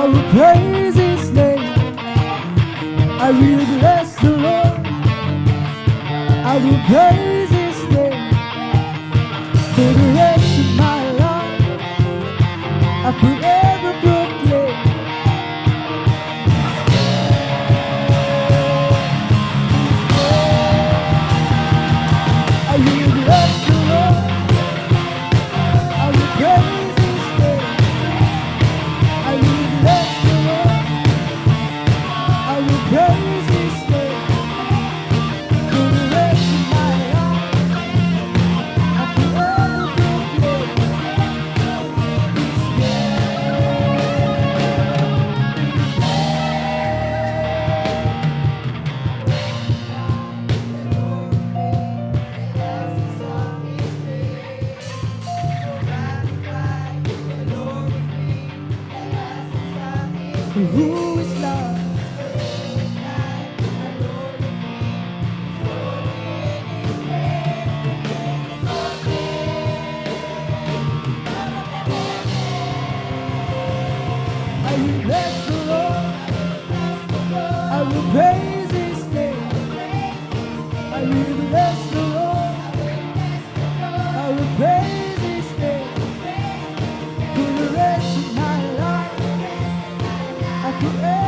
I will praise His name. I will bless the Lord. I will praise His name for the rest of my life. I forever proclaim. I will bless the Lord. I will praise His name. I will bless the Lord. I will praise His name for the rest of my life. I forever proclaim His name. Who is love? I will bless the Lord. I will praise His name. I will bless the Lord. I will praise His name for the rest of my life. I forever